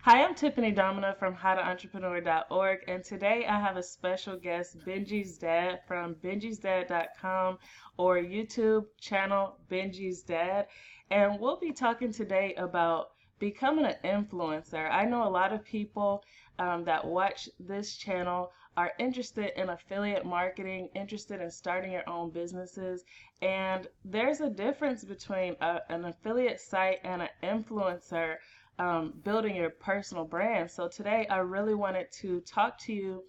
Hi, I'm Tiffany Domina from howtoentrepreneur.org, and today I have a special guest, BenjisDad from BenjisDad.com or YouTube channel BenjisDad, and we'll be talking today about becoming an influencer. I know a lot of people that watch this channel are interested in affiliate marketing, interested in starting your own businesses, and there's a difference between an affiliate site and an influencer building your personal brand. So today I really wanted to talk to you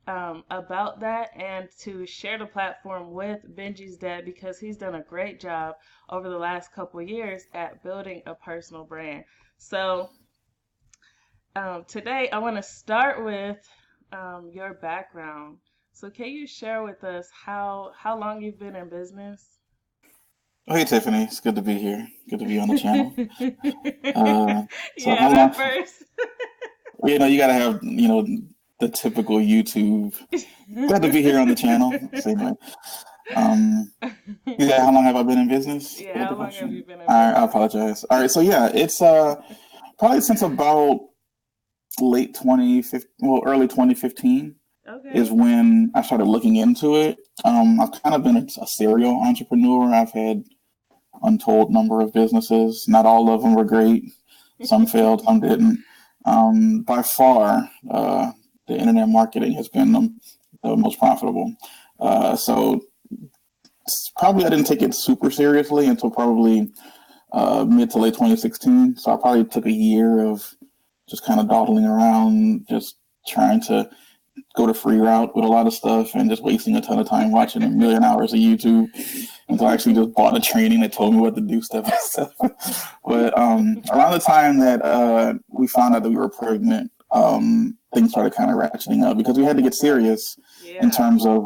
about that and to share the platform with Benji's dad because he's done a great job over the last couple of years at building a personal brand. So today I want to start with your background. So can you share with us how long you've been in business? Oh, hey Tiffany, it's good to be here. Good to be on the channel. So Yeah, how that long? first. You gotta have the typical YouTube. Glad to be here on the channel. Same way. Yeah, how long have I been in business? Yeah, Was how the long have question? you been in All right, I business? apologize. All right, so yeah, it's probably since about late 2015, well, early 2015 is Okay. when I started looking into it. I've kind of been a serial entrepreneur. I've had untold number of businesses. Not all of them were great. Some failed, some didn't. By far, the internet marketing has been the most profitable. So probably I didn't take it super seriously until probably mid to late 2016. So I probably took a year of just kind of dawdling around, just trying to go the free route with a lot of stuff and just wasting a ton of time watching a million hours of YouTube until I actually just bought a training that told me what to do step by step. But around the time that we found out that we were pregnant, things started kind of ratcheting up because we had to get serious in Yeah. terms of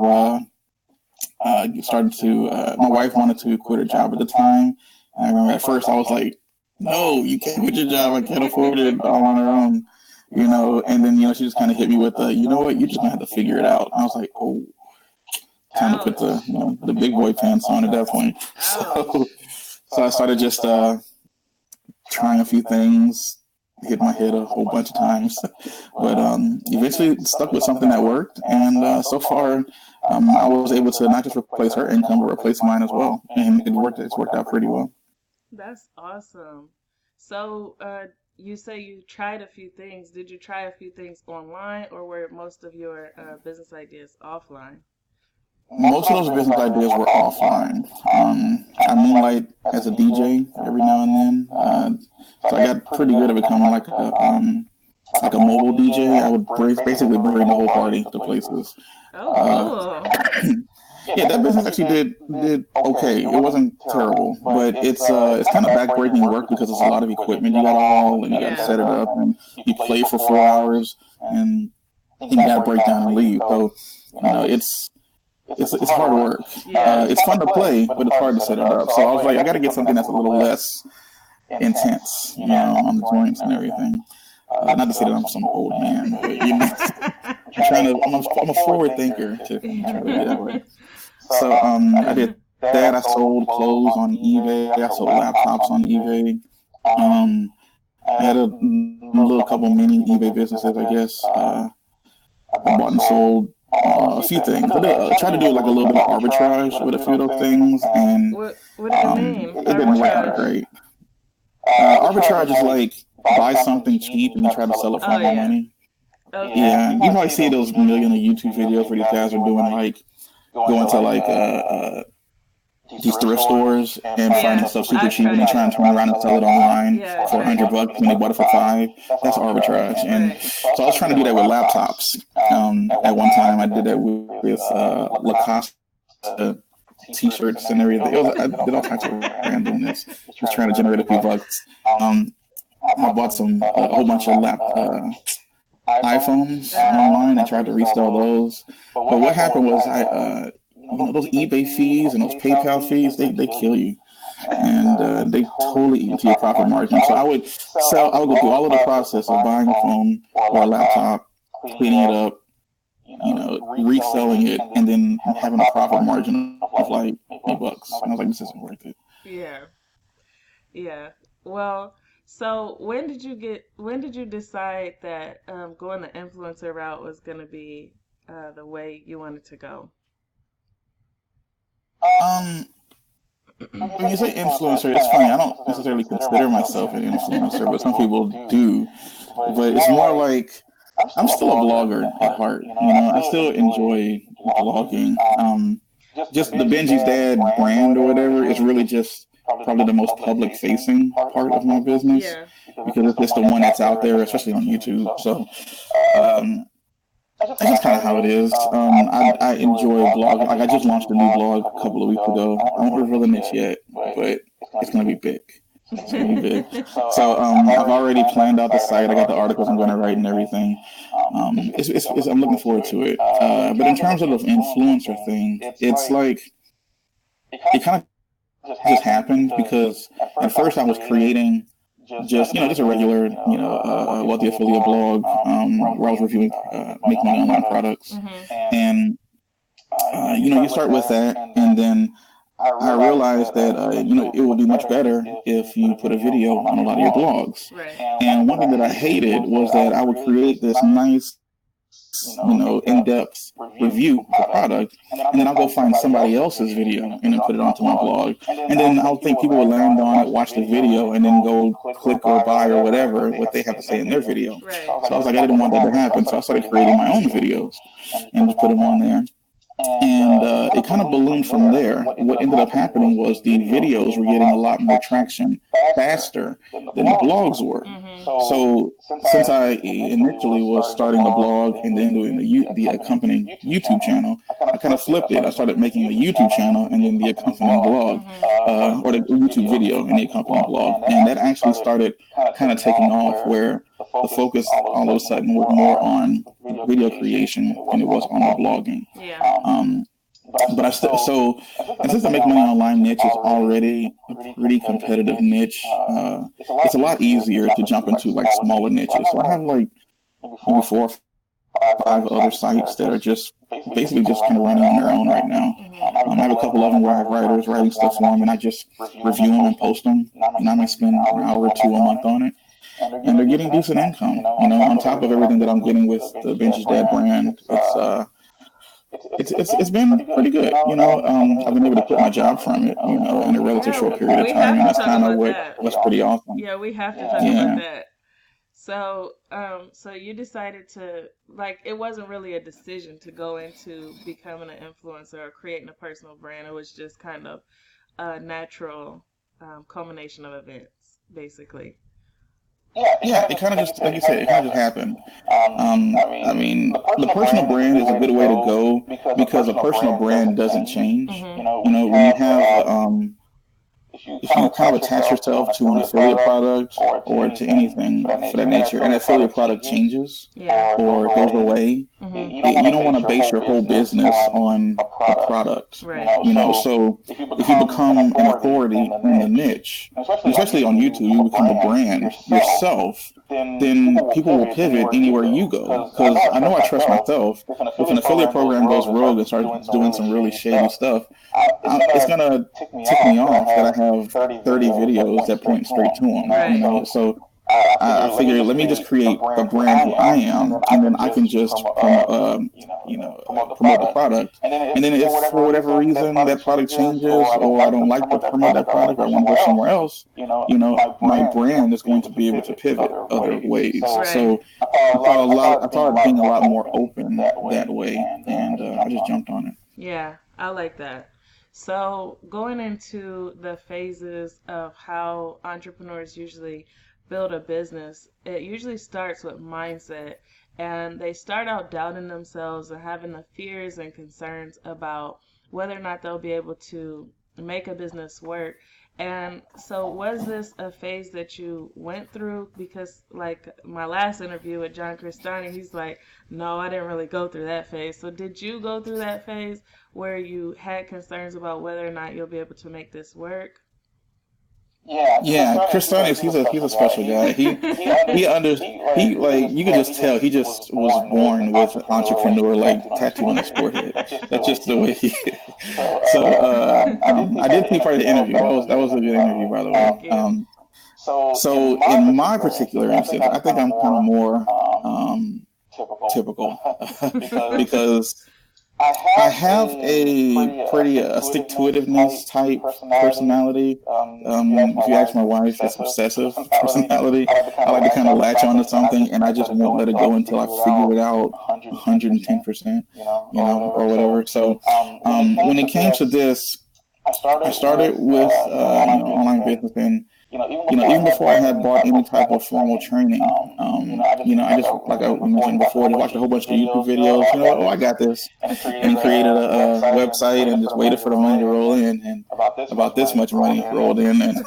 starting to. My wife wanted to quit her job at the time. I remember at first I was like, "No, you can't quit your job. I can't afford it all on her own." And then she just kind of hit me with the, what, you're just gonna have to figure it out. I was like, oh, time to put the Ouch. the big boy pants on at that point. So Ouch. so I started just trying a few things, hit my head a whole bunch of times, but eventually stuck with something that worked, and so far I was able to not just replace her income but replace mine as well, and it worked. It's worked out pretty well. That's awesome. So, you say you tried a few things. Did you try a few things online or were most of your business ideas offline? Most of those business ideas were offline. I moonlight as a DJ every now and then, so I got pretty good at becoming like a mobile DJ. I would basically bring the whole party to places. Oh, Uh, cool. yeah, that business actually did okay. It wasn't terrible, but it's kind of backbreaking work because it's a lot of equipment you got to haul and you got to Yeah. set it up and you play for 4 hours and you got to break down and leave. So it's hard work. Yeah. It's fun to play, but it's hard to set it up. So I was like, I got to get something that's a little less intense, on the joints and everything. Not to say that I'm some old man, but I'm a forward thinker, Tiffany. Try to be that way. So I did that. I sold clothes on eBay. I sold laptops on eBay. Um, I had a little couple mini eBay businesses, I guess. I bought and sold a few things. I tried to do like a little bit of arbitrage with a few of those things, and What do you mean? it didn't work out Arbitrage. great. Arbitrage is like buy something cheap and you try to sell it for Oh more yeah. money. Okay. Yeah, you probably see those million of YouTube videos where these guys are doing like going to like these thrift stores and finding Yeah, stuff super I've cheap and then tried trying it. to turn around and sell it online Yeah, I've for a tried hundred it. bucks when they bought it for five. That's arbitrage. And Right. so I was trying to do that with laptops. At one time, I did that with Lacoste t-shirts and everything. I did all kinds of randomness, just trying to generate a few bucks. Um, I bought a whole bunch of iPhones Uh-huh. online and tried to resell those. But what happened was those eBay fees and those PayPal fees, they kill you. And they totally eat into your profit margin. So I would go through all of the process of buying a phone or a laptop, cleaning it up, reselling it, and then having a profit margin of like $20. And I was like, this isn't worth it. Yeah. Yeah. Well, So when did you decide that going the influencer route was going to be the way you wanted to go? Um, when you say influencer, it's funny. I don't necessarily consider myself an influencer, but some people do. But it's more like I'm still a blogger at heart. I still enjoy blogging. Just the Benji's Dad brand or whatever is really just probably the most public facing part of my business Yeah. because it's just the one that's out there, especially on YouTube. So um, that's just kind of how it is. I enjoy blogging. Like I just launched a new blog a couple of weeks ago. I won't reveal the niche yet, but it's gonna be big. It's gonna be big. So I've already planned out the site. I got the articles I'm going to write and everything. I'm looking forward to it. But in terms of the influencer thing, it's like it kind of just happened because at first I was creating just a regular wealthy affiliate blog where I was reviewing make money online products, Mm-hmm. and you start with that, and then I realized that it would be much better if you put a video on a lot of your blogs. Right. And one thing that I hated was that I would create this nice, in-depth review of the product, and then I'll go find somebody else's video and then put it onto my blog. And then I'll think people will land on it, watch the video, and then go click or buy or whatever what they have to say in their video. Right. So I was like, I didn't want that to happen. So I started creating my own videos and just put them on there. And it kind of ballooned from there. What ended up happening was the videos were getting a lot more traction faster than the blogs were. Mm-hmm. So since I initially was starting the blog and then doing the accompanying YouTube channel, I kind of flipped it. I started making the YouTube channel and then the accompanying blog, or the YouTube video and the accompanying blog. And that actually started kind of taking off where the focus all of a sudden was more on video creation than it was on the blogging. Yeah. But and since the make money online niche is already a pretty competitive niche, it's a lot easier to jump into like smaller niches. So I have like maybe 4 or 5 other sites that are just basically just kind of running on their own right now. I have a couple of them where I have writers writing stuff for them, and I just review them and post them. And I might spend an hour or 2 a month on it. And they're getting decent income, on top of everything that I'm getting with the BenjisDad brand. It's been pretty good, I've been able to quit my job from it, in a relatively short period of time, and that's kind of what's pretty awesome. Yeah, we have to talk about that. So, so you decided to, like, it wasn't really a decision to go into becoming an influencer or creating a personal brand. It was just kind of a natural culmination of events, basically. Yeah, it kind of just, like you said, it kind of just happened. I mean, the personal brand is a good way to go because a personal brand doesn't change. Mm-hmm. When you have if you kind of attach yourself to an affiliate product or to anything for that nature, and affiliate product changes or goes away, you don't want to base your whole business on a product. Right. So if you become an authority in the niche, especially on YouTube, you become a brand yourself, then people will pivot anywhere you go. Because I know I trust myself. If an affiliate program goes rogue and starts doing some really shady stuff, it's going to tick me off that I have 30 videos that point straight to them. Right. So I figured, let me just create a brand who I am, and then I can just promote the product. And then if for whatever reason that product changes, or I don't like to promote that product, or I want to go somewhere else, my brand is going to be able to pivot other ways. Right. So I thought it being a lot more open that way, and I just jumped on it. Yeah, I like that. So going into the phases of how entrepreneurs usually build a business, it usually starts with mindset, and they start out doubting themselves and having the fears and concerns about whether or not they'll be able to make a business work. And so was this a phase that you went through? Because like my last interview with John Cristani, he's like, no, I didn't really go through that phase. So did you go through that phase where you had concerns about whether or not you'll be able to make this work? Yeah, Chris Stonis, he's a special guy. He like, you can just tell he just was born with entrepreneur like tattooed on his forehead. That's just the way he is. So I did see part of the interview. That was a good interview, by the way. So in my particular instance, I think I'm kind of more typical because I have a pretty stick-to-itiveness type personality. If you ask my wife, it's obsessive personality. I like to kind of latch onto something, and I just won't let it go until I figure it out 110%, or whatever. So when it came to this, I started with online business, and even before I had bought any type of formal training, I just, like I mentioned before, just watched a whole bunch of YouTube videos. Oh, I got this, and created a website and just waited for the money to roll in, and about this much money rolled in, and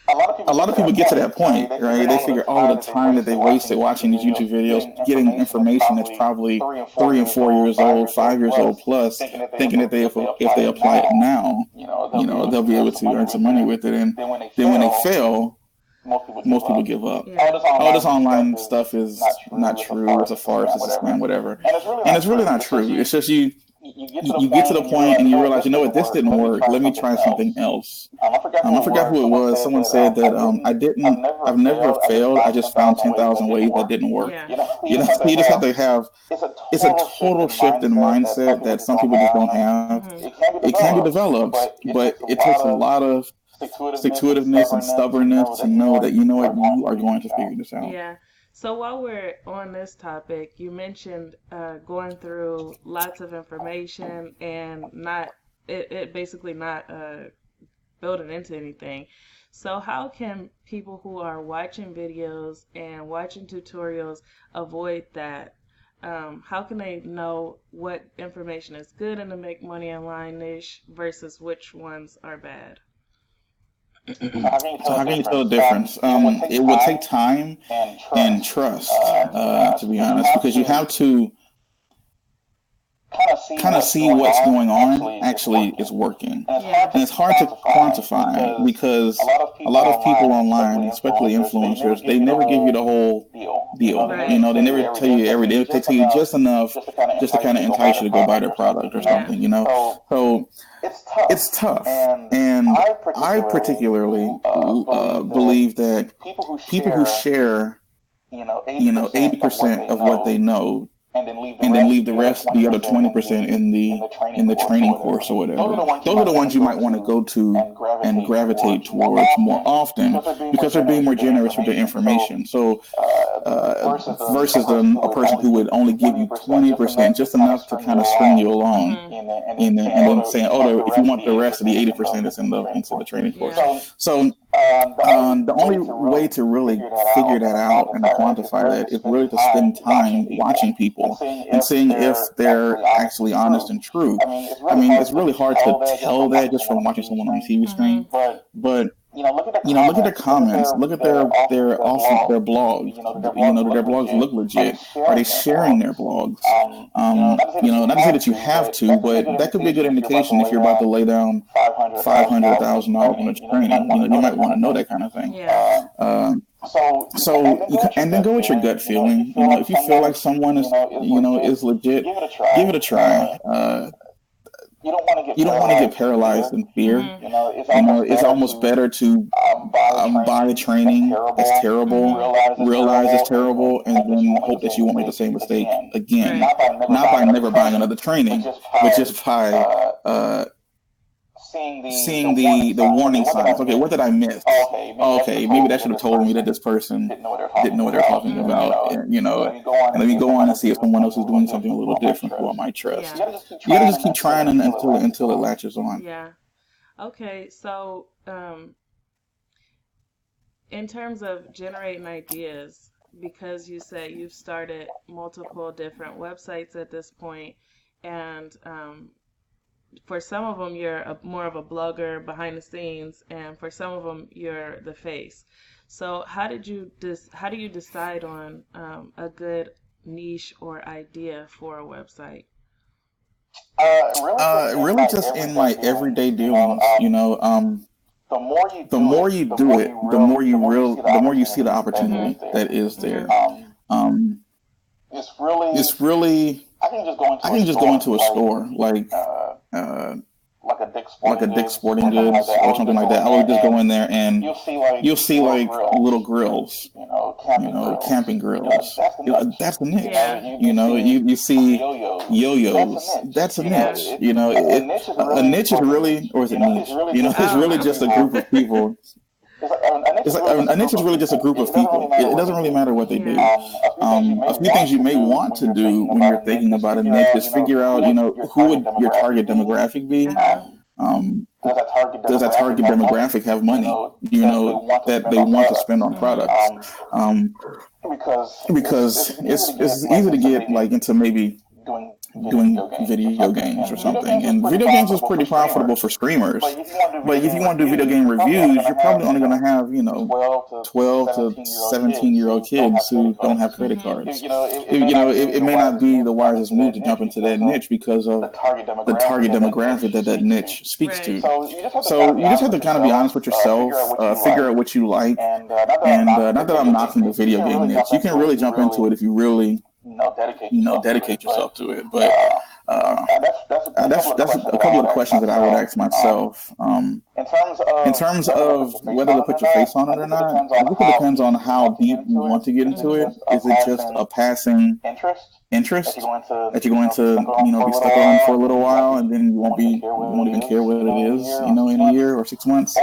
a lot of people get to that point, right? They figure all the time that they wasted watching these YouTube videos, getting information that's probably 3 and 4 years old, 5 years old plus, thinking that if they apply it now, they'll be able to earn some money with it. And then when they fail, most people give up. Yeah. All this online stuff is not true. It's a farce. It's a scam, whatever. And it's really not true. It's just you get to the point and you realize, what, this didn't work. Let me try something else. I forgot who it was. Someone said that I've never failed. I just found 10,000 ways that didn't work. Yeah. You just have to have, it's a total shift in mindset that some people just don't have. Mm-hmm. It can be developed, but it takes a lot of stick-to-itiveness and stubbornness to know that, you are going to figure this out. Yeah. So while we're on this topic, you mentioned going through lots of information and it basically not building into anything. So how can people who are watching videos and watching tutorials avoid that? How can they know what information is good in the make money online niche versus which ones are bad? So how can you tell the difference? It will take time and trust, to be honest, because you have to kind of see what's going on actually is working. Yeah. And it's hard to quantify because a lot of people online, especially influencers, they never give you the whole deal. Right. They never tell you every day. They tell you just enough just to kind of entice you to go buy their product or something, So it's tough. And I particularly believe that people who share 80% of what they know and then leave the rest, the other 20% in the training course or whatever. Those are the ones you might want to go to and gravitate towards more often because they're being more generous with their information. So versus a person who would only give you 20%, just enough to kind of string you along, and then saying, if you want the rest of the 80%, it's into the training course. Yeah. So the only way to really figure that out and to quantify that is really to spend time watching people and seeing if they're actually honest and true. I mean, it's really hard to tell that just from watching someone on a TV screen, but look at their comments, look at their blogs. Their blogs look legit. Are they sharing their blogs? Not to say that you have to, but that could be a good indication if you're about to lay down $500,000 on a training. You might want to know that kind of thing. Yeah. And then go with your gut feeling. If you feel like someone is legit, give it a try. You don't want to get paralyzed in fear. It's almost better to buy a training that's terrible, realize it's terrible, and then hope that you won't make the same mistake again. Not by never buying another training, but just by seeing the warning signs. Okay, what did I miss? Okay, maybe that should have told me that this person didn't know what they're talking about. And let me go on and see if someone else is doing something a little different who I might trust. Yeah. You gotta just keep trying until it latches on. Yeah. Okay, so in terms of generating ideas, because you said you've started multiple different websites at this point, and for some of them you're more of a blogger behind the scenes, and for some of them you're the face. So how do you decide on a good niche or idea for a website? Really just in my everyday dealings, the more you do it, the more you see the opportunity that is there. It's really I can just go into a store like like a Dick's Sporting Goods or something like that, I would just go in there and you'll see like little grills, camping grills. That's a niche. Yeah. You see yo-yos. That's a niche. A niche is really, or is it niche? It's really just a group of people. It's like a niche is really just a group of people. It doesn't really matter what they do. A few things you may want to do when you're thinking about a niche is figure out, who would your target demographic be? Does that target demographic have money? That they want to spend on products? Because it's easy to get like into maybe doing video games or something. And video games is pretty profitable for streamers. But if you want to do video game reviews, you're probably only going to have, 12 to 17-year-old kids who don't have credit cards. It may not be the wisest move to jump into that niche because of the target demographic that niche speaks to. So you just have to kind of be honest with yourself, figure out what you like. And not that I'm knocking the video game niche. You can really jump into it if you really dedicate yourself to it. But that's a couple of the questions that I would ask myself. In terms of whether to put your face on it or not, I think it depends on how deep you want to get into it. Is it just a passing interest that you're going to be stuck on for a little while and then you won't even care what it is, in a year or 6 months?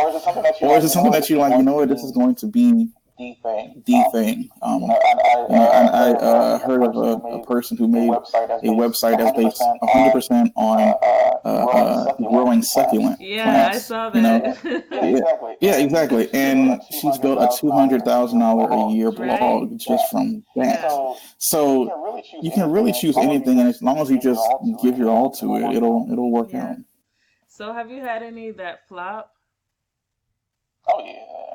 Or is it something that you're like, this is going to be the thing. I heard of a person who made a website that's based 100% on growing succulent plants. I saw that. Yeah, exactly. And she's built a $200,000 a year blog just from that. So you can really choose anything, and as long as you just give your all to it, it'll work out. So have you had any that flop?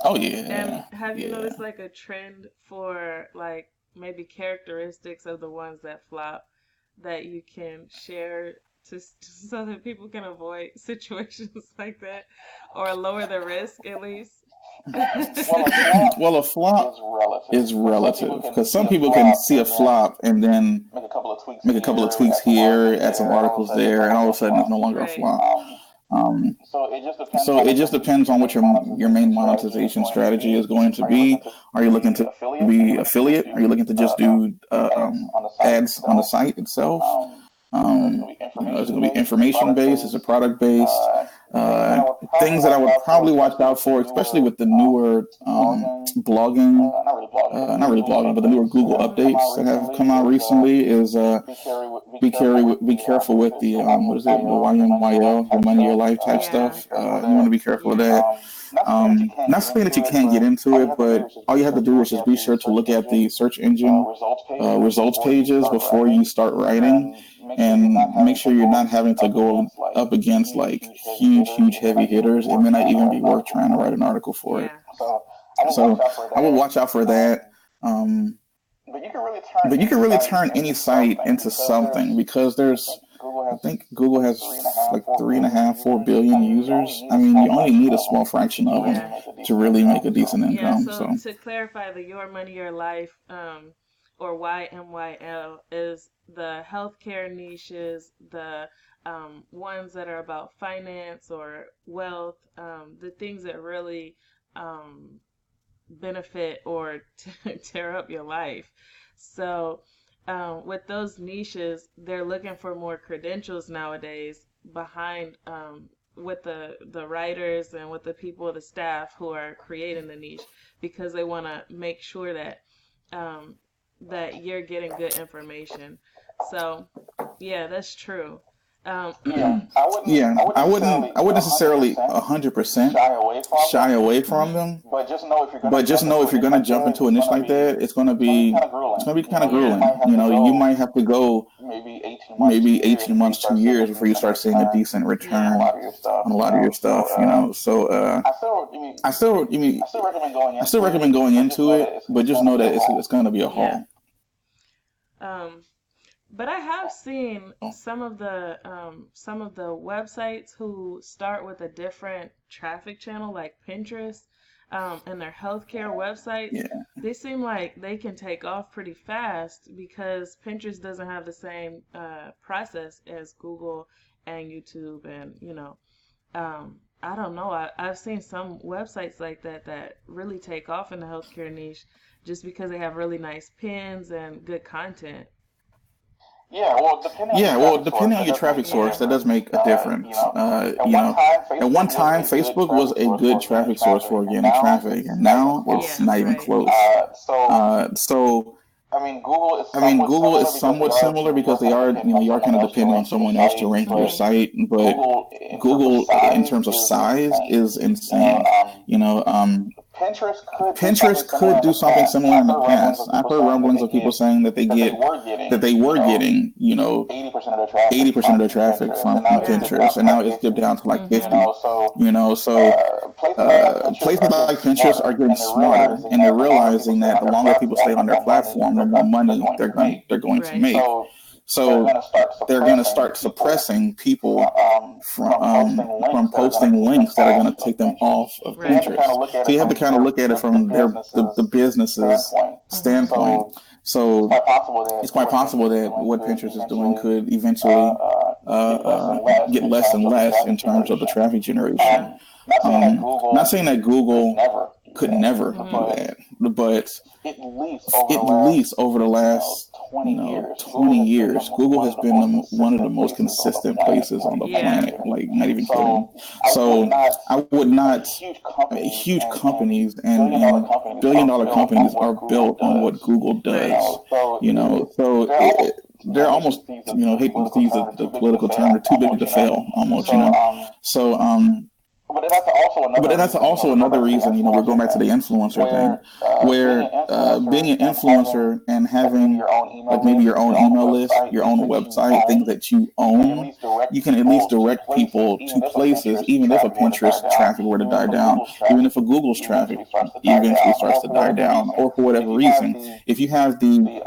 Oh yeah. And have you noticed like a trend for like maybe characteristics of the ones that flop that you can share so that people can avoid situations like that or lower the risk at least? Well, a flop is relative because some people can see a flop and then make a couple of tweaks here, add some articles there, and all of a sudden it's no longer a flop. So it just depends on what your main monetization strategy is going to be. Are you looking to be affiliate? Are you looking to just do ads on the site itself? Is it going to be information based? Is it product based? Things that I would probably watch out for, especially with the newer blogging, not really blogging, but the newer Google updates that have come out recently is be careful with the what is it, the YMYL, the money your life type stuff. You want to be careful of that. Not saying that you can't get into it, but all you have to do is just be sure to look at the search engine results pages before you start writing, and make sure you're not having to go up against like huge heavy hitters. It may not even be worth trying to write an article for it. So I would watch out for that. But you can really turn any site into something because I think Google has like 3.5-4 billion users. I mean, you only need a small fraction of them to really make a decent income. So to clarify, the Your Money, Your Life, or YMYL is the healthcare niches, the ones that are about finance or wealth, the things that really benefit or tear up your life. So with those niches, they're looking for more credentials nowadays behind with the writers and with the people, the staff who are creating the niche, because they want to make sure that that you're getting good information. So yeah, that's true. I wouldn't necessarily 100% shy away from them. But just know if you're gonna jump into a niche like that, it's gonna be kind of grueling. You might have to go maybe 18 months, 2 years before you start seeing a decent return on a lot of your stuff. So I still recommend going into it, but just know that it's gonna be a haul. But I have seen some of the websites who start with a different traffic channel, like Pinterest, and their healthcare websites. Yeah. They seem like they can take off pretty fast because Pinterest doesn't have the same process as Google and YouTube and I don't know. I've seen some websites like that that really take off in the healthcare niche just because they have really nice pins and good content. Yeah, well, depending on your traffic source, that Yeah. does make a difference. At one time, Facebook was a good traffic source for organic traffic, and now it's Yeah, not even right. close. So I mean, Google is somewhat similar because you are kind of depending on someone else to rank your Mhm. site, but Google, in terms of size, is insane. You know, Pinterest could do something similar in the past. I've heard rumblings of people saying that they were getting, 80% of their traffic from Yeah. Pinterest, and now it's dipped down to like Mhm. 50. So places like Pinterest are getting smarter, and they're realizing that the longer people stay on their platform, the more money they're going to Right. make. So they're going to start suppressing people from posting links that are going to take them off of Right. Pinterest. So you have to kind of look at it from the business's Mhm. standpoint. So it's quite possible that what Pinterest is doing could eventually get less and less in terms of the traffic Yeah. generation. Not saying that Google could never do Mhm. that, but at least over the last 20 years, Google has been one of the most consistent places on the Yeah. planet. Like, not even kidding. So I would not. I mean, huge companies and billion-dollar companies are built on what Google Right. does. So they're almost, hate to use the political term, they're too big to fail, almost. Mhm. So but then that's also another reason, we're going back to the influencer thing, where being an influencer and having like maybe your own email list, your own website, things that you own, you can at least direct people to places, even if a Pinterest traffic were to die down, even if a Google's traffic eventually starts to die down, or for whatever reason, if you have the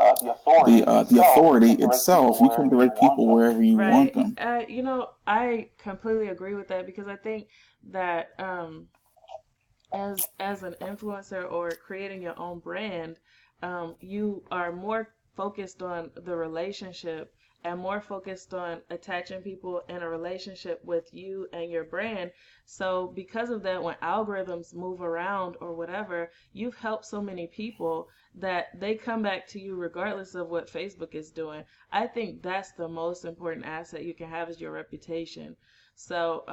authority itself, you can direct people wherever you want Right. them. I completely agree with that because I think that as an influencer or creating your own brand, you are more focused on the relationship and more focused on attaching people in a relationship with you and your brand. So because of that, when algorithms move around or whatever, you've helped so many people that they come back to you regardless of what Facebook is doing. I think that's the most important asset you can have is your reputation. So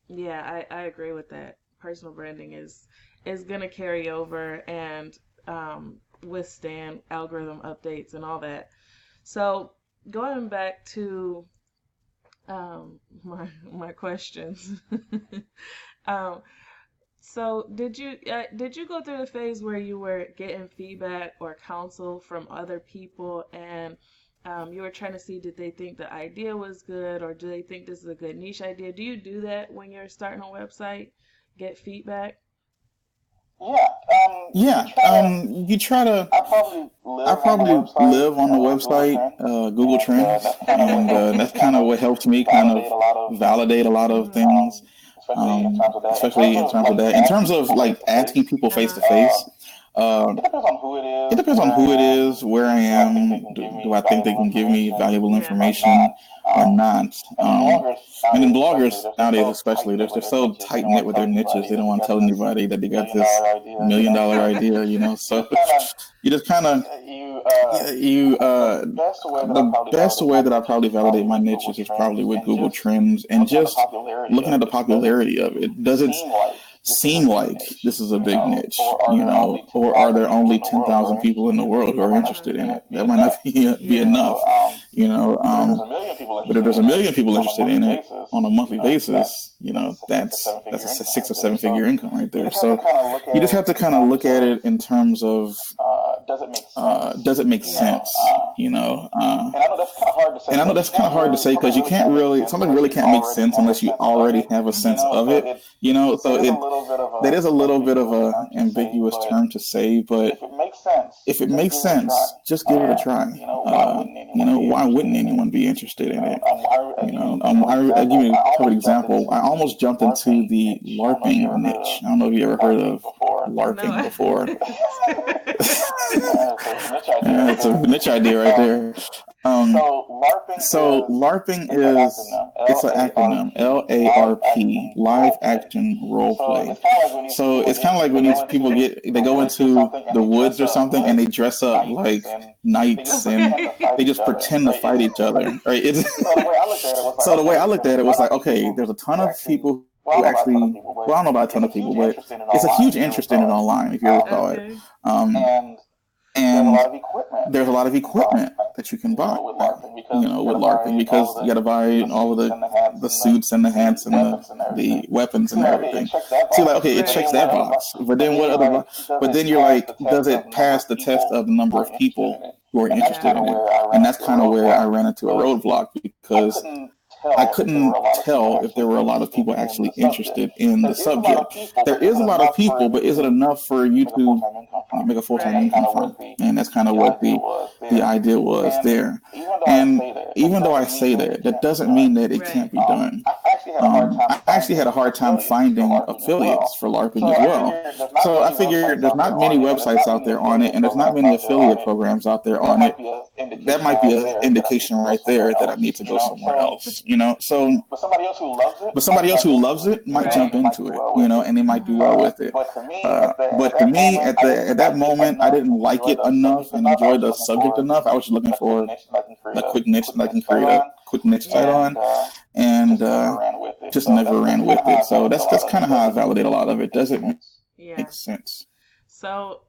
yeah, I agree with that. Personal branding is gonna carry over and withstand algorithm updates and all that. So going back to my questions. um, so did you go through the phase where you were getting feedback or counsel from other people and you were trying to see did they think the idea was good or do they think this is a good niche idea? Do you do that when you're starting a website? Get feedback? Yeah, you try to. I probably live on the website, Google Trends, and that's kind of what helps me kind of validate a lot of Mhm. things, especially in terms of that. In terms of like asking people face Uh-huh. to face, it depends on who it is, where I am. Do I think they can give me valuable Yeah. information or not? And then bloggers nowadays, especially, they're so tight knit with their niches. They don't want to tell anybody that they got this $1 million idea. So you just kind of the best way that I probably validate my niches is probably with Google Trends and just looking at the popularity of it. Does it seem like this is a big niche, or are there only 10,000 people in the world who are Uh-huh. interested in it? That might not be Yeah. enough, you know. But if there's a million people interested in it on a monthly basis, that's a 6 or 7 figure income right there. So you just have to kind of look at it in terms of does it make Yeah. sense, and I know that's kind of hard to say because you can't really something really can't make sense unless you already have a sense Mhm. of it, So that is a little bit of a ambiguous term to say, but if it makes sense, just give it a try. Why wouldn't anyone be interested in it? I'll give you a quick example. I almost jumped into the LARPing niche. I don't know if you ever heard of LARPing No. before. It's a niche idea right there. So LARPing is it's an acronym, LARP, live action role play. So it's kind of like when these people they go into the woods or something and they dress up like knights and they just pretend to fight each other. Right? So the way I looked at it was like, okay, there's a ton of people who actually, well, I don't know about a ton of people, but it's a huge interest in it online, if you ever saw it. And there's a lot of equipment that you can buy, with LARPing, because you got to buy all of the suits and the hats and the weapons and everything. So you're like, okay, it checks that box, but then what other? But then you're like, does it pass the test of the number of people who are interested in it? And that's kind of where I ran into a roadblock, because I couldn't tell if there were a lot of people actually interested in the subject. There is a lot of people, but is it enough for you to make a full-time income from? And that's kind of what the idea was there. And even though I say that, that doesn't mean that it can't be done. I actually had a hard time finding affiliates for LARPing as well. So I figured there's not many websites out there on it, and there's not many affiliate programs out there on it. That might be an indication right there that I need to go somewhere else. So but somebody else who loves it might jump into it, and they might do well with it. But to me, at that moment, I didn't like it enough and enjoy the subject enough. I was just looking for a quick niche that I can create a quick niche site on, and just never ran with it. So that's kind of how I validate a lot of it. Does it make sense? So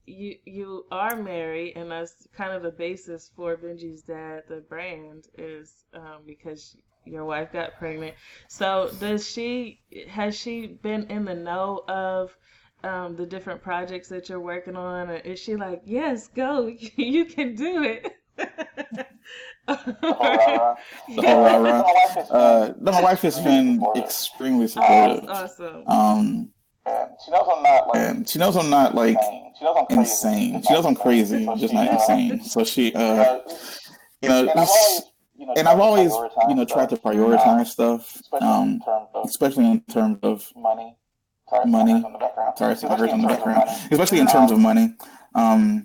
you are married, and that's kind of the basis for BenjisDad, the brand, is because your wife got pregnant. So has she been in the know of the different projects that you're working on? Or is she like, yes, go, you can do it? No, my wife has been extremely supportive. Awesome. And she knows I'm not like insane. She knows I'm crazy, just not insane. So she, and I've always, tried to prioritize stuff, especially in terms of money. Sorry, I heard in the background. Especially in terms of money. I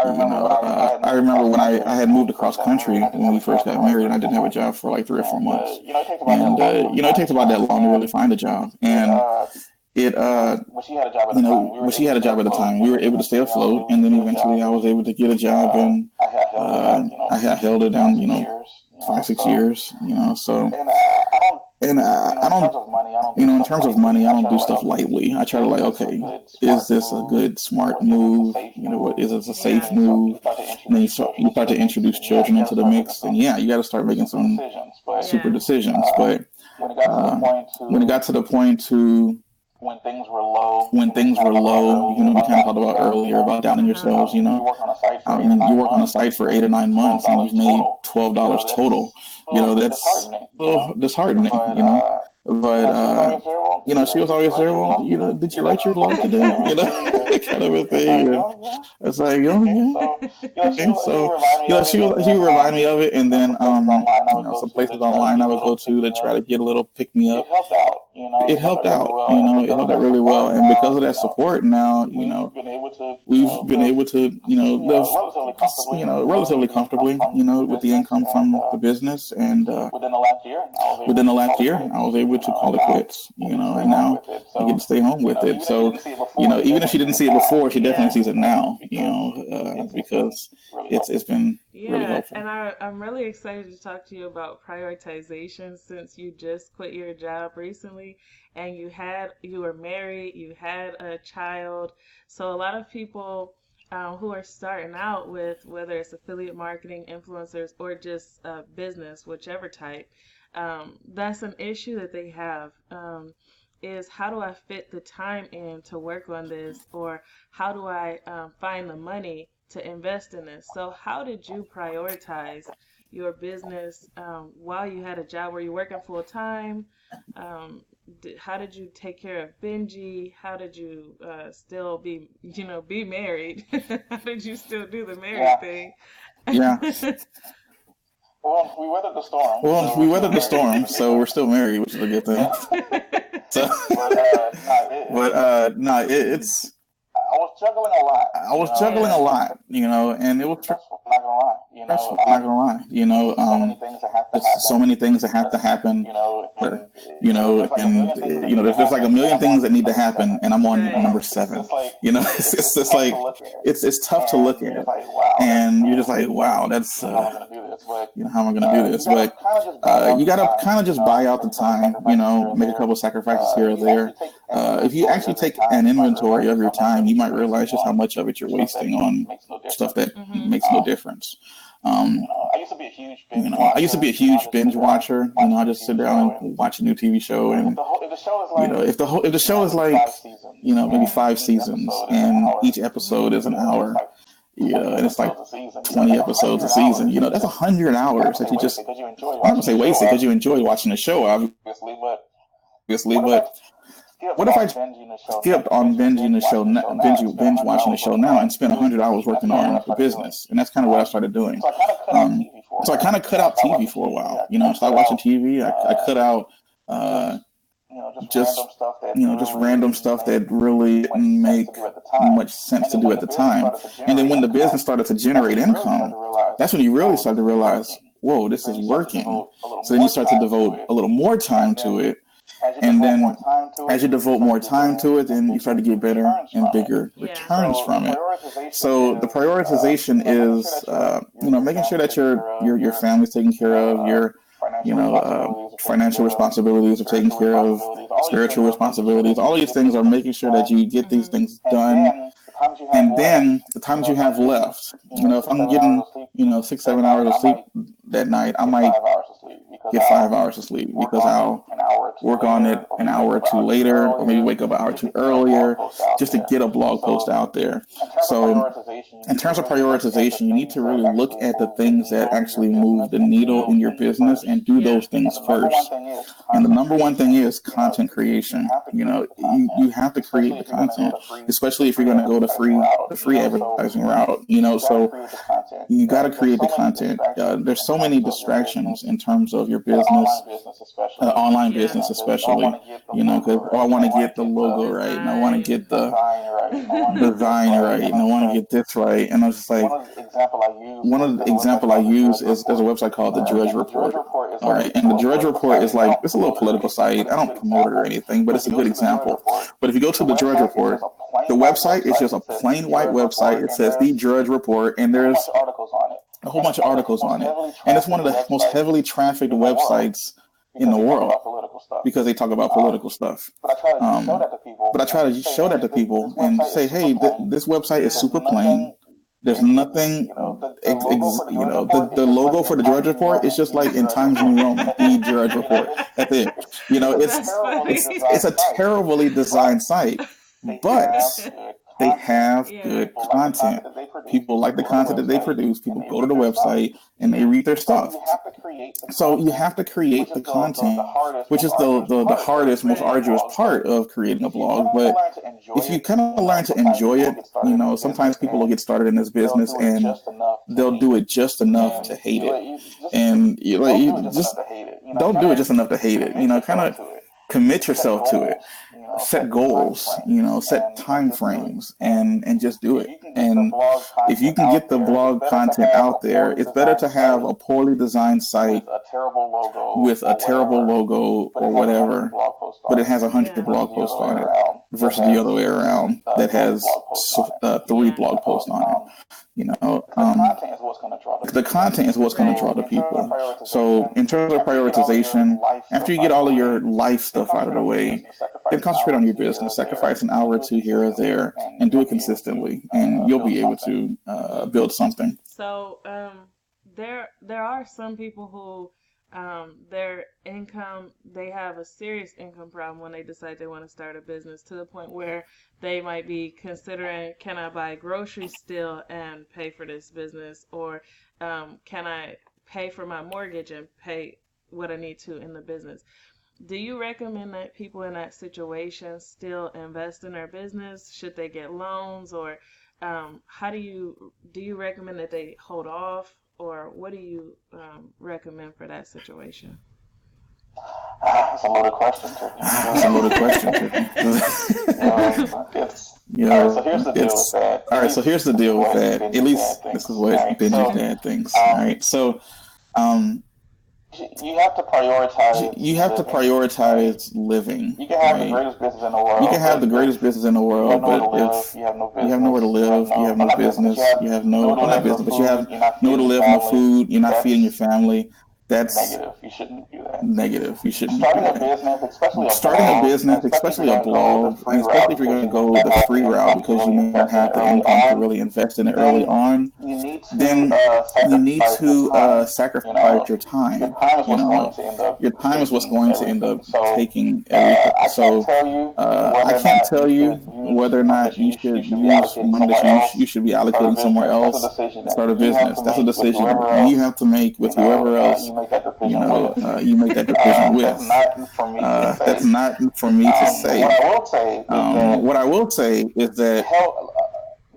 remember when I had moved across country when we first got married, and I didn't have a job for like 3 or 4 months. And it takes about that long to really find a job. And when she had a job at the time, we were able to stay afloat, and then eventually I was able to get a job, and I held it down, 5-6 years, so. And I don't, in terms of money, I don't do stuff lightly. I try to okay, is this a good, smart move? What is this a safe move? And then you start to introduce children into the mix, and you got to start making some super decisions. But when it got to the point when things were low, we kind of talked about earlier about doubting yourselves. You work on a site for 8 or 9 months, and you've made $12 total. That's disheartening, But, she was always there, well, did you write your log today? Kind of a thing. And it's like, okay. So, she would remind me of it. And then, some places online I would go to try to get a little pick me up. It helped out, it helped out really well. And because of that support now, we've been able to, live, relatively comfortably, with the income from the business. And within the last year, I was able to call it quits, and now I get to stay home with it. So, even if she didn't see it before, she definitely sees it now, because it's been really helpful. And I'm really excited to talk to you about prioritization, since you just quit your job recently and you were married, you had a child. So a lot of people who are starting out with, whether it's affiliate marketing, influencers, or just business, whichever type, that's an issue that they have, is how do I fit the time in to work on this, or how do I find the money to invest in this? So how did you prioritize your business while you had a job? Were you working full time? How did you take care of Benji? How did you still be married? How did you still do the married thing? Yeah. Well, we weathered the storm, so we're still married, which is a good thing. So, it's I was juggling a lot, and it was stressful. I'm not gonna lie, there's so many things that have to happen, there's like a million things that need to happen, and I'm on number 7. It's just like it's tough to look at, and you're just like, wow, that's how am I gonna do this? But you gotta kind of just buy out the time, make a couple sacrifices here or there. If you actually take an inventory of your time, you might realize just how much of it you're wasting on stuff that makes no difference. I used to be a huge binge watcher. I just sit down and watch a new TV show, and if the show is like maybe 5 seasons, and each episode is an hour, and it's like 20 episodes a season, that's 100 hours that you just, I'm not gonna say wasted because you enjoy watching the show, obviously, but what if I skipped on binging the show, binge watching the show now, and spent 100 hours working on the business? And that's kind of what I started doing. So I kind of cut out TV for a while. Started watching TV. I cut out just random stuff that really didn't make much sense to do at the time. And then when the business started to generate income, that's when you really start to realize, whoa, this is working. So then you start to devote a little more time to it. And then as you devote more time to it, then you start to get better and bigger returns from it. So the prioritization is, making sure that your family's taken care of, your financial responsibilities are taken care of, spiritual responsibilities. All these things are making sure that you get these things done. And then the times you have left, if I'm getting, 6-7 hours of sleep that night, I might get 5 hours of sleep because I'll work on it an hour or 2 later, or maybe wake up an hour or 2 earlier just to get a blog post out there. So in terms of prioritization, you need to really look at the things that actually move the needle in your business and do those things first. And the number one thing is content creation. You have to create the content, especially if you're going to go the free advertising route. So you got to create the content. There's so many distractions in terms of your business, online business especially, because I want to get the logo right, and I want to get the design right, and I want to get this right. And I was just like, one of the example I use is there's a website called the Drudge Report. All right, and the Drudge Report is like, it's a little political site. I don't promote it or anything, but it's a good example. But if you go to the Drudge Report, the website is just a plain white website. It says the Drudge Report, and there's a whole bunch of articles on it. And it's one of the most heavily trafficked websites in the world because they talk about political stuff. But I try to show that to people and say, hey, this website is super plain. There's nothing, the logo for the Drudge Report is just like in Times New Roman, the Drudge Report. That's it. It's a terribly designed site, but they have good content. People like the content that they produce. People go to the website and they read their stuff. So you have to create the content, which is the hardest, most arduous part of creating a blog. But if you kind of learn to enjoy it, sometimes people will get started in this business and they'll do it just enough to hate it. And you just don't do it just enough to hate it. Kind of commit yourself to it. Set goals, set time frames, and just do it. And if you can get the blog content out there, it's better to have a poorly designed site with a terrible logo or whatever, but it has 100 blog posts on it versus the other way around that has 3 blog posts on it. The content is what's going to draw the people. So in terms of prioritization, after you get all of your life stuff out of the way, then concentrate on your business, sacrifice an hour or 2 here or there, and do it consistently, and you'll be able to build something. So there are some people who their income, they have a serious income problem when they decide they want to start a business, to the point where they might be considering, can I buy groceries still and pay for this business, or can I pay for my mortgage and pay what I need to in the business? Do you recommend that people in that situation still invest in their business? Should they get loans, or how do you recommend that they hold off? Or what do you recommend for that situation? That's a loaded question, Turkey. That's a loaded question, Turkey. So here's the deal with that. All right, so here's the deal with that. At least this is what Benji's dad thinks. All right, so you have to prioritize. You have to prioritize living. You can have the greatest business in the world. You can have the greatest business in the world, but if you have nowhere to live, you have no business, you have no business, but you have nowhere to live, no food, you're not feeding your family. That's negative. You shouldn't do that. Negative. You shouldn't Starting do that. Starting a business, especially a blog, and especially if you're going to go the free route because you may not have the income to really invest in it early on, then you need to sacrifice your time. Your time is what's going to end up taking everything. So I can't tell you whether or not you should use money that you should be allocating somewhere else to start a business. That's a decision you have to make with whoever else you make that decision with. That's not for me to say. What I will say is that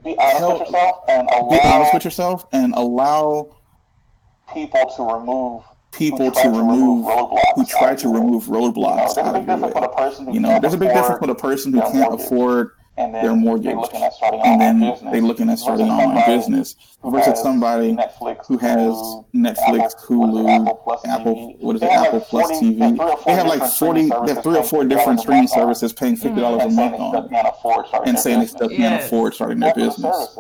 be honest with yourself and allow people to remove who try to remove roadblocks out of your way. There's a big difference for the person who can't afford their mortgage, and then they're looking at starting an online business versus somebody who has Netflix, Hulu, Apple Plus TV. They have like 3 or 4 different streaming services paying $50 a month on, and saying they still can't afford starting their business.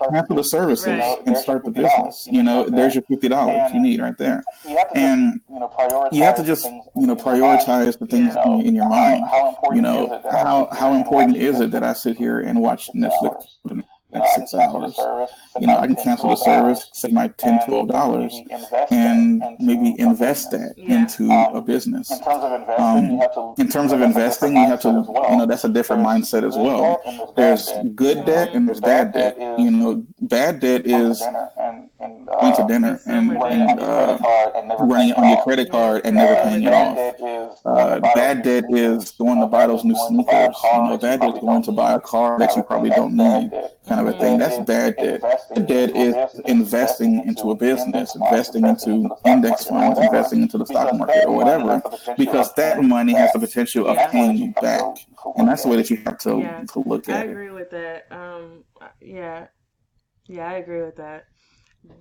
Cancel the services and start the business. There's your $50 you need right there. And you have to just prioritize the things in your mind. How important is it that I sit here and watch Netflix for the next 6 hours? I can cancel the service, save my $10, $12, and maybe invest that into a business. In terms of investing, you have to, that's a different mindset as well. There's good debt and there's bad debt. Bad debt is going to dinner and running it on your credit card and never paying it off. Bad debt is going to buy those new sneakers. Bad debt is going to buy a car that you probably don't need, kind of a thing. That's bad debt. Good debt is investing into a business, investing into index funds, investing into the stock market or whatever, because that money has the potential of paying you back. And that's the way that you have to look at it. I agree with that. I agree with that.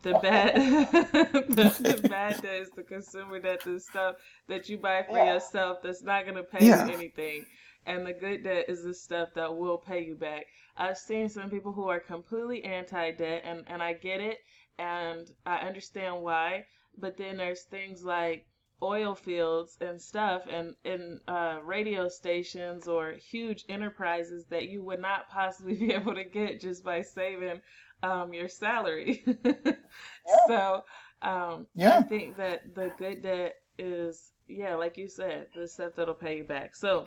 The bad the bad debt is the consumer debt, the stuff that you buy for yourself that's not going to pay you anything. And the good debt is the stuff that will pay you back. I've seen some people who are completely anti-debt, and I get it, and I understand why. But then there's things like oil fields and stuff, and radio stations or huge enterprises that you would not possibly be able to get just by saving your salary. So I think that the good debt is, like you said, the stuff that'll pay you back. So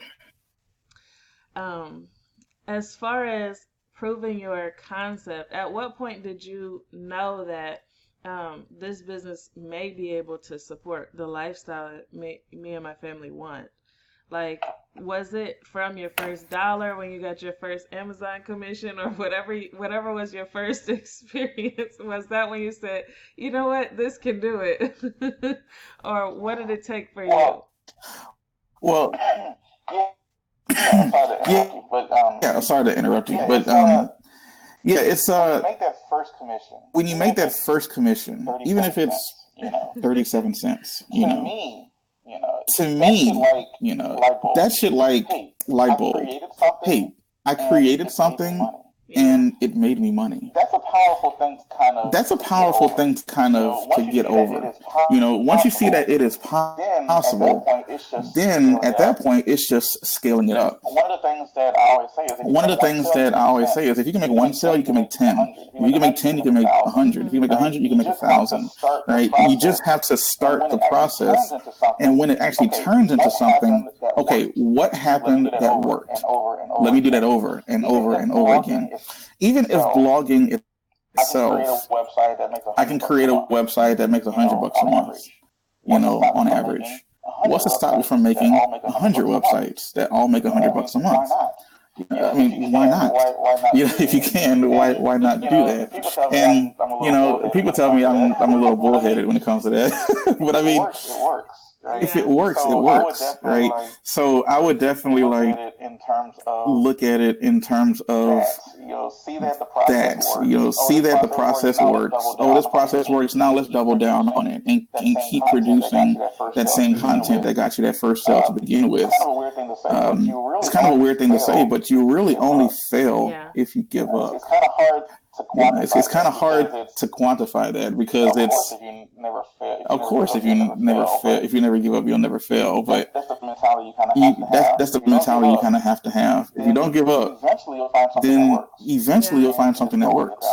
as far as proving your concept, at what point did you know that this business may be able to support the lifestyle that me and my family want? Like, was it from your first dollar when you got your first Amazon commission, or whatever was your first experience? Was that when you said, you know what, this can do it? Or what did it take for you? Well, I'm sorry to interrupt you, but it's make that first commission. When you make that first commission, even if it's 37 cents, to me, that shit like light bulb. Hey, I created something and it made me money. That's a powerful thing to kind of to get over. Once you see that it is possible, then at that point it's just scaling it up. One of the things that I always say is if you can make one sale, you can make 10. If you can make 10, you can make 100. If you make 100, you can make 1,000. Right? You just have to start the process, and when it actually turns into something, okay, what happened that worked? Let me do that over and over and over again. Even if blogging itself, I can create a website that makes $100 a month, on average. What's to stop you from making 100 websites that all make $100 a month? I mean, why not? If you can, why not do that? And people tell me I'm a little bullheaded when it comes to that, but I mean, if it works, it works, right? So I would definitely like look at it in terms of that, see that the process works. Oh, this process works. Now let's double down on it and keep producing that same content that got you that first sale to begin with. It's kind of a weird thing to say, but you really only fail if you give up. It's kind of hard to quantify that because it's, of course, if you never give up, you'll never fail. But that's the mentality you kind of have to have. If you don't give up, then eventually you'll find something that works,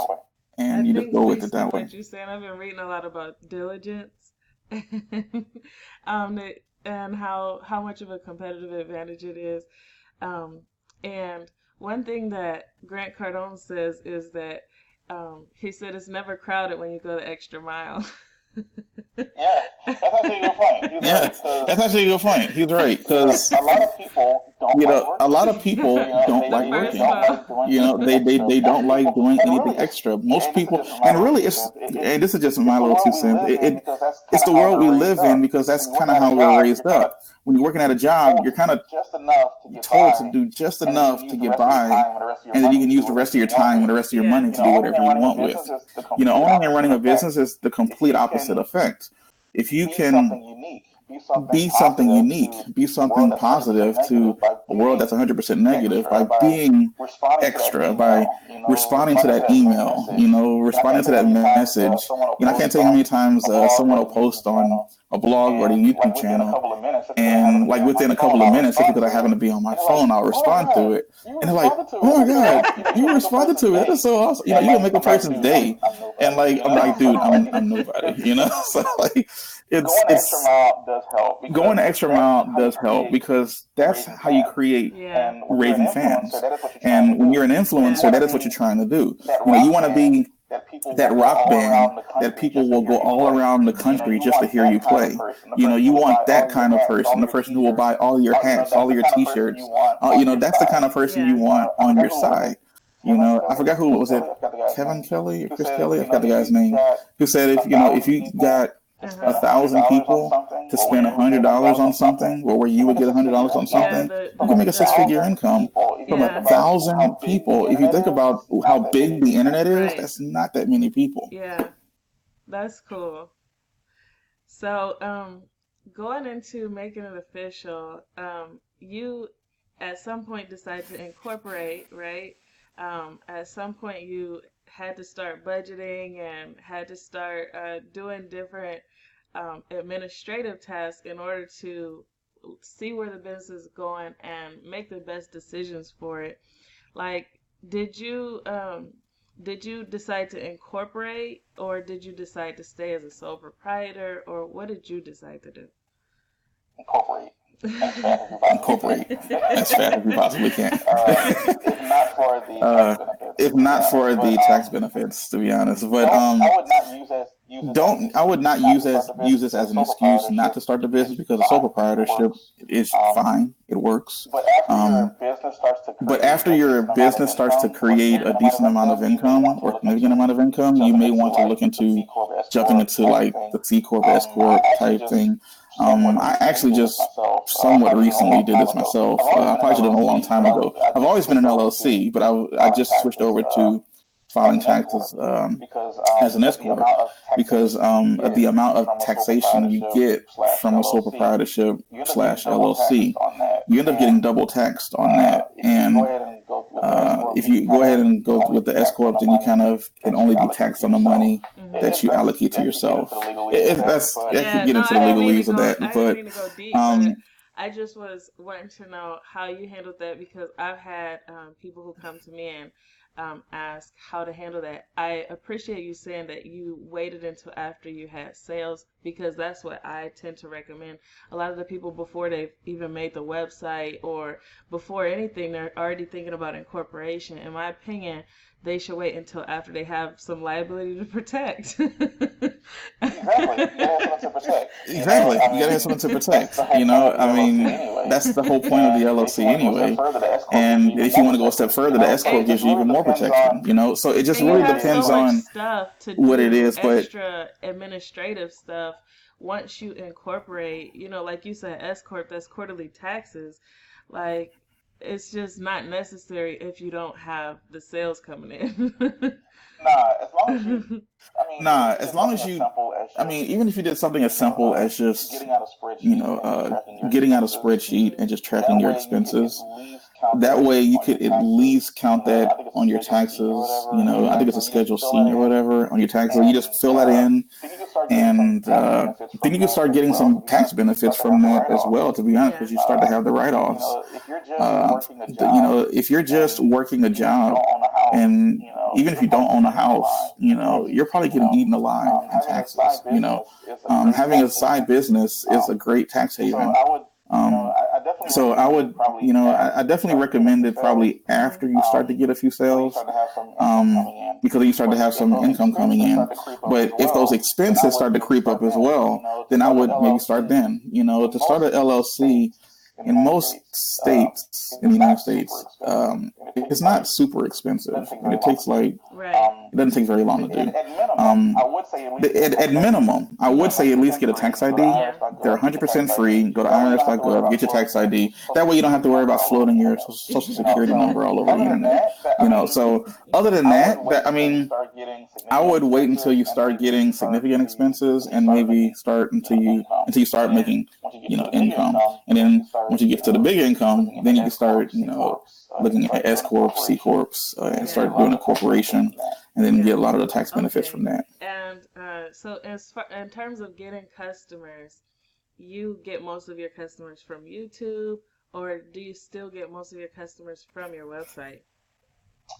and you just go with it that way. What you're saying, I've been reading a lot about diligence, and how much of a competitive advantage it is, and one thing that Grant Cardone says is that he said it's never crowded when you go the extra mile. Yeah, that's actually a good point. That's actually a good point. He's right, because a lot of people don't like working. They don't like doing anything extra. Most people, and really, and this is just my little 2 cents. It's the world we live in because that's kind of how we're raised up. When you're working at a job, you're kind of told to do just enough to get by, and then you can use the rest of your time and the rest of your money to do whatever you want with. Owning and running a business is the complete opposite effect. If you can be something unique, be something positive to a world that's 100% negative by being extra, by responding to that email, responding to that message. I can't tell you how many times someone will post on a blog or the YouTube channel, and like within a couple of minutes, just because I happen to be on my phone, I'll respond to it, and they're like, "Oh my God, you responded to it! That is so awesome!" You can make a person's day, and like I'm like, dude, I'm nobody, So like, it's going the extra mile does help because that's how you create raving fans, and when you're an influencer, that is what you're trying to do. You want to be that rock band that people will go all around the country just to hear you play. You want that kind of person, the person who will buy all your hats, all your t-shirts. That's the kind of person you want on your side. I forgot who was it, Kevin Kelly or Chris Kelly? I forgot the guy's name. Who said if you got 1,000 people to spend $100 on something, or where you would get $100 on something, you can make a 6-figure income from 1,000 people. If you think about how big the internet is, that's not that many people. Yeah, that's cool. So, going into making it official, you at some point decided to incorporate, right? At some point you had to start budgeting and had to start doing different administrative tasks in order to see where the business is going and make the best decisions for it. Like, did you decide to incorporate, or did you decide to stay as a sole proprietor, or what did you decide to do? Incorporate. Incorporate as fast as we possibly can. If not for the tax benefits, to be honest. But I would not use this as an excuse not to start the business, because a sole proprietorship is fine. It works. But after your business starts to create a decent amount of income or significant amount of income, you may want to look into jumping into like the C Corp, S Corp type thing. I actually just somewhat recently did this myself. I probably should have done it a long time ago. I've always been an LLC, but I just switched over to filing taxes as an S Corp, because the amount of taxation you get from a sole proprietorship / LLC, you end up getting double taxed on that. And if you go ahead and go with the S Corp, then you kind of can only be taxed on the money that you allocate to yourself. That could get into the legalese of that, but I just was wanting to know how you handled that, because I've had people who come to me and ask how to handle that. I appreciate you saying that you waited until after you had sales, because that's what I tend to recommend. A lot of the people, before they've even made the website or before anything, they're already thinking about incorporation. In my opinion, they should wait until after they have some liability to protect. Exactly. You gotta have something to protect. That's the whole point of the LLC anyway. And if you want to go a step further, the S Corp gives you even more protection. So it just really depends on stuff to do, what it is. Extra administrative stuff once you incorporate, like you said, S corp, that's quarterly taxes. Like, it's just not necessary if you don't have the sales coming in. Nah, as long as you, even if you did something as simple as just, getting out a spreadsheet and just tracking your expenses, that way you could at least count that on your taxes. I think it's a Schedule C or whatever on your taxes. You just fill that in, and then you can start getting some tax benefits from that as well, to be honest, because you start to have the write-offs. If you're just working a job, and even if you don't own a house, you're probably getting eaten alive in taxes. Having a side business is a great tax haven. So I would, I definitely recommend it probably after you start to get a few sales, because you start to have some income coming in. But if those expenses start to creep up as well, then I would maybe start then. To start an LLC in most states in the United States, it's not super expensive, and it takes it doesn't take very long to do. At minimum, I would say at least get a tax ID. They're 100% free. Go to irs.gov, get your tax ID. That way you don't have to worry about floating your social security number all over the internet. So other than that, I would wait until you start getting significant expenses, and maybe start until you start making, income. And then once you get to the big income, then you can start, looking at S corp, C corps, and start doing a corporation, and then get a lot of the tax benefits from that. And so in terms of getting customers, you get most of your customers from YouTube, or do you still get most of your customers from your website?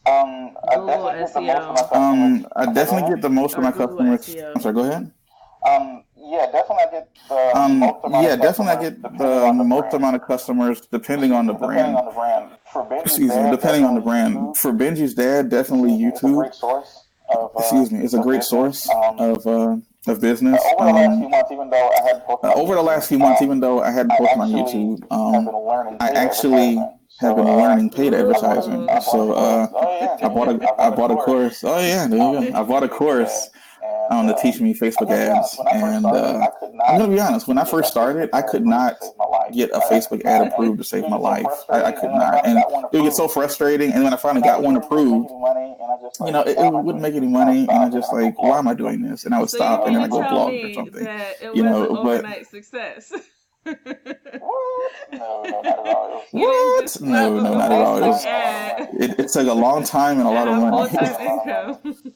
Google SEO. I definitely get the most of my customers. SEO. I'm sorry, go ahead. Definitely I get the most amount of customers depending on the brand. Depending on the brand. For BenjisDad, definitely YouTube. It's a great source of business. Over the last few months, even though I hadn't posted on YouTube, I actually have been learning paid advertising. So I bought a course. Oh yeah, there you go. I bought a course to teach me Facebook ads, and I'm gonna be honest. When I first started, I could not get a Facebook ad approved to save my life. I could not, and it would get so frustrating. And when I finally got one approved, it wouldn't make any money, and I just why am I doing this? And I would stop, and then I go blog or something. It wasn't overnight success. No, not at all. What? No, not at all. It took a long time and a lot of money.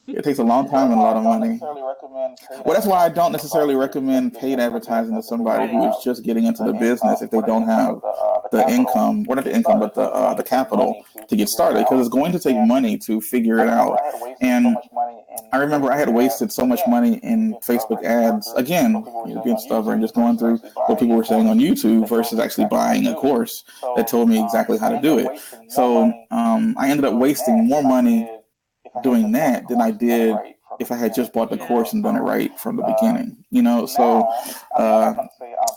It takes a long time and a lot of money. Well, that's why I don't necessarily recommend paid advertising to somebody who is just getting into the business if they don't have the income, or not the income, but the capital to get started, because it's going to take money to figure it out. And I remember I had wasted so much money in Facebook ads, again, being stubborn, just going through what people were saying on YouTube versus actually buying a course that told me exactly how to do it. So I ended up wasting more money doing that than I did if I had just bought the course and done it right from the beginning. So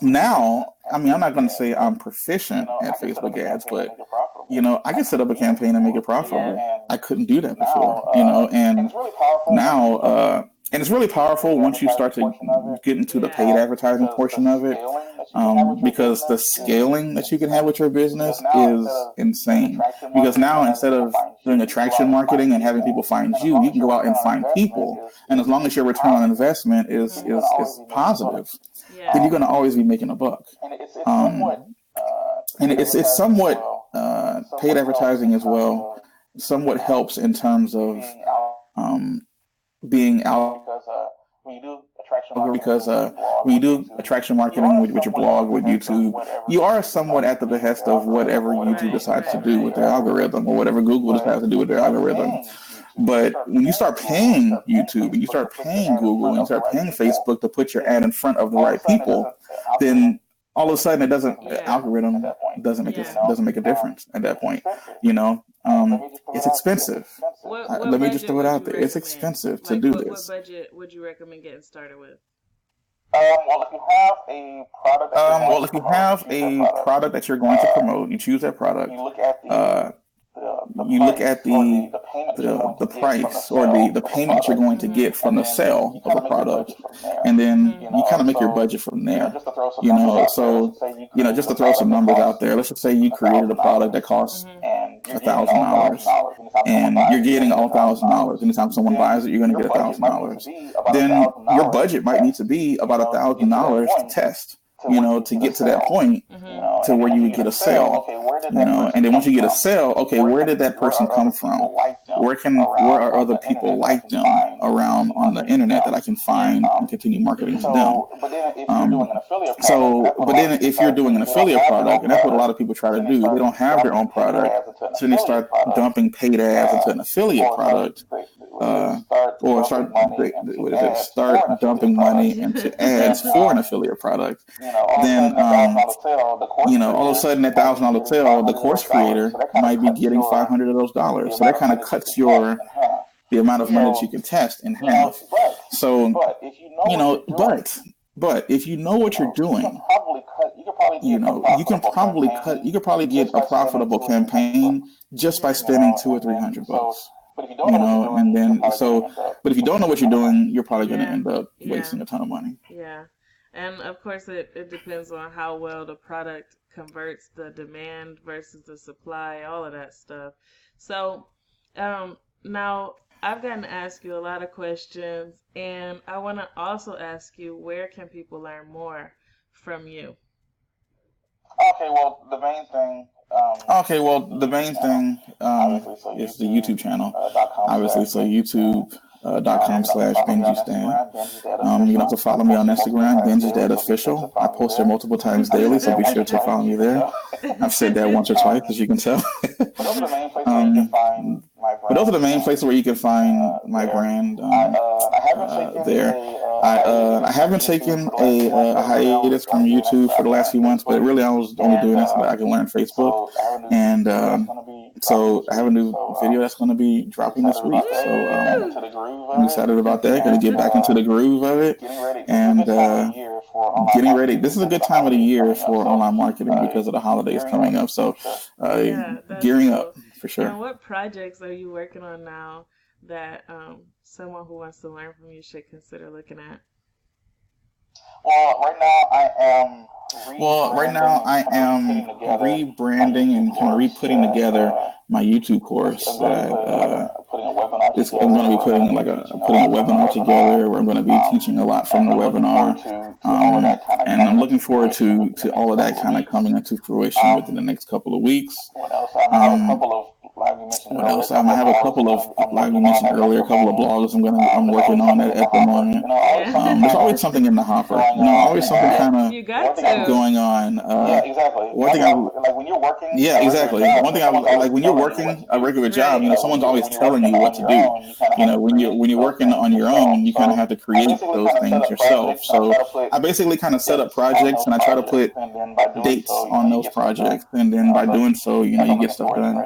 now, I'm not going to say I'm proficient at Facebook ads, but I can set up a campaign and make it profitable. I couldn't do that before, and now, and it's really powerful once you start to get into the paid advertising portion of it, because the scaling that you can have with your business is insane. Because now, instead of doing attraction marketing and having people find you, you can go out and find people. And as long as your return on investment is positive, then you're going to always be making a buck. And it's somewhat paid advertising as well, somewhat helps in terms of being out, because when you do attraction marketing with your blog, with YouTube, you are somewhat at the behest of whatever YouTube decides to do with their algorithm, or whatever Google decides to do with their algorithm. But when you start paying YouTube, and you start paying Google, and you start paying Facebook to put your ad in front of the right people, then all of a sudden algorithm doesn't make a difference at that point. It's expensive. Let me just throw it out there. It's expensive to do this. What budget would you recommend getting started with? If you have a product that you're going to promote, you choose that product. you look at the price or the payment you're going to get from the sale of a product, and then you kind of make your budget from there. So just to throw some numbers out there, let's just say you created a product that costs $1,000, and you're getting all $1,000. Anytime someone buys it, you're going to get $1,000. Then your budget might need to be about $1,000 to test, to get to that point, to where you would get a sale, and then once you get a sale, okay, where did that person come from? Where are other people like them around on the internet that I can find and continue marketing to them? But then if you're doing an affiliate product, and that's what a lot of people try to do, they don't have their own product, so then they start dumping paid ads into an affiliate product, or start dumping money into ads for an affiliate product. Then all of a sudden that $1,000 sale, the course creator might be getting 500 of those dollars. So that kind of cuts the amount of money that you can test in half. So but if you know what you're doing, you could probably get a profitable campaign just by spending $200 or $300. But if you don't know what you're doing, you're probably going to end up wasting a ton of money. Yeah. And of course, it depends on how well the product converts, the demand versus the supply, all of that stuff. So now I've gotten to ask you a lot of questions, and I want to also ask you, where can people learn more from you? Okay, well, the main thing is the YouTube channel. Obviously, so YouTube.com/BenjisDad. You can also follow me on Instagram, BenjisDad Official. I post there multiple times daily, so be sure to follow me there. I've said that once or twice, as you can tell. But those are the main places where you can find my brand there. I haven't taken a hiatus from YouTube for the last few months, but really I was only doing that so that I can learn Facebook. And so I have a new video that's going to be dropping this week. So I'm excited about that. Going to get back into the groove of it. And getting ready. This is a good time of the year for online marketing because of the holidays coming up. So gearing up for sure. And what projects are you working on now that someone who wants to learn from you should consider looking at? Well, right now I am rebranding and kind of re-putting together my YouTube course. I'm going to be putting a webinar together where I'm going to be teaching a lot from the webinar, and I'm looking forward to all of that kind of coming into fruition within the next couple of weeks. What else? I have a couple of, like you mentioned earlier, a couple of blogs I'm working on at the moment. There's always something in the hopper. Always something kind of going on. One thing when you're working. Yeah, exactly. One thing when you're working a regular job, someone's always telling you what to do. When you're working on your own, you kind of have to create those things yourself. So I basically kind of set up projects and I try to put dates on those projects, and then by doing so, you get stuff done.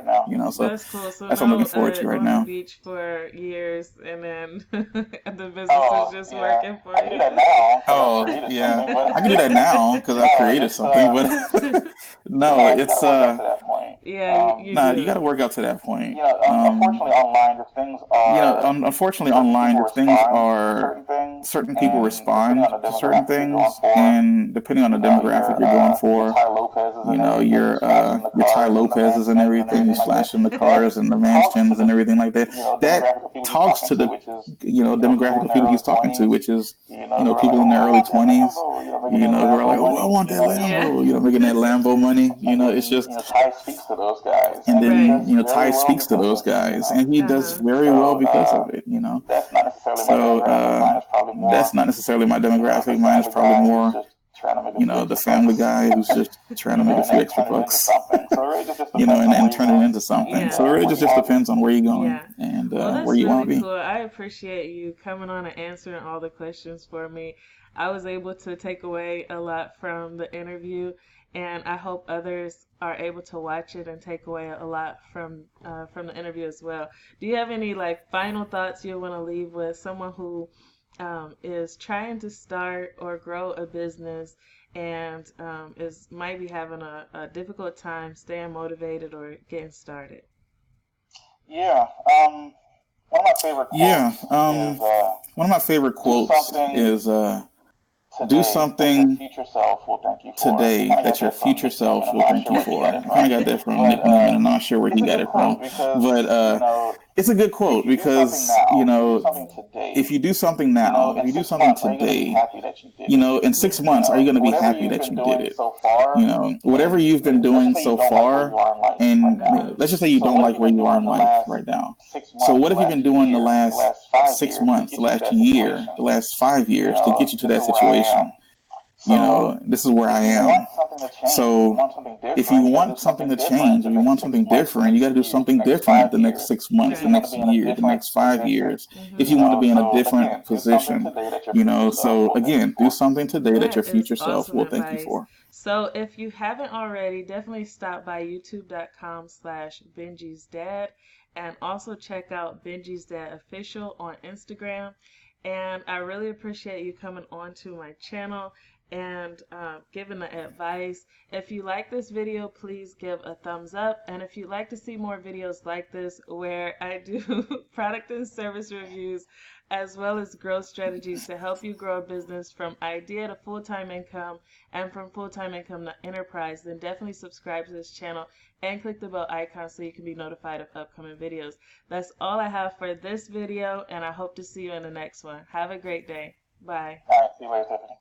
So that's cool. So that's what I'm looking forward to right now. On the beach for years, and then the business is just working for you. Oh, yeah. I can do that now because I created something, but no, it's you got to work out to that point. Unfortunately, online, if things are certain people respond to certain things, and depending on the demographic you're going for, your Ty Lopez's and everything, who's flashing the cars and the mansions and everything like that. That talks to the demographic of people he's talking to, which is people in their early 20s, who are like, oh, I want that Lambo, making that Lambo money. It's just, Ty speaks to those guys, and then Ty speaks to those guys, and he does very well because of it. So that's not necessarily my demographic. Mine is probably more the family guy who's just trying to make a few extra bucks, and turn it into something. Yeah. So it really just depends on where you're going and where you want to be. Cool. I appreciate you coming on and answering all the questions for me. I was able to take away a lot from the interview, and I hope others are able to watch it and take away a lot from the interview as well. Do you have any final thoughts you want to leave with someone who is trying to start or grow a business and might be having a difficult time staying motivated or getting started? Yeah. One of my favorite quotes one of my favorite quotes is do something today that your future self will thank you for. I kind of got that from Nick Newman. I'm not sure where he got it from, but it's a good quote because if you do something now, if you do something today, in 6 months, are you going to be happy that you did it? Whatever you've been doing so far, and let's just say you don't like where you are in life right now. So what have you been doing the last 6 months, the last year, the last 5 years to get you to that situation? This is where I am. So if you want something to change, if you want something different, you got to do something different the next 6 months, the next year, the next 5 years, if you want to be in a different position. So again, do something today that your future self will thank you for. So if you haven't already, definitely stop by youtube.com/BenjisDad and also check out BenjisDad Official on Instagram. And I really appreciate you coming on to my channel and giving the advice. If you like this video, please give a thumbs up. And if you'd like to see more videos like this where I do product and service reviews as well as growth strategies to help you grow a business from idea to full-time income and from full-time income to enterprise, then definitely subscribe to this channel and click the bell icon so you can be notified of upcoming videos. That's all I have for this video, and I hope to see you in the next one. Have a great day. Bye. All right, see you later, Tiffany.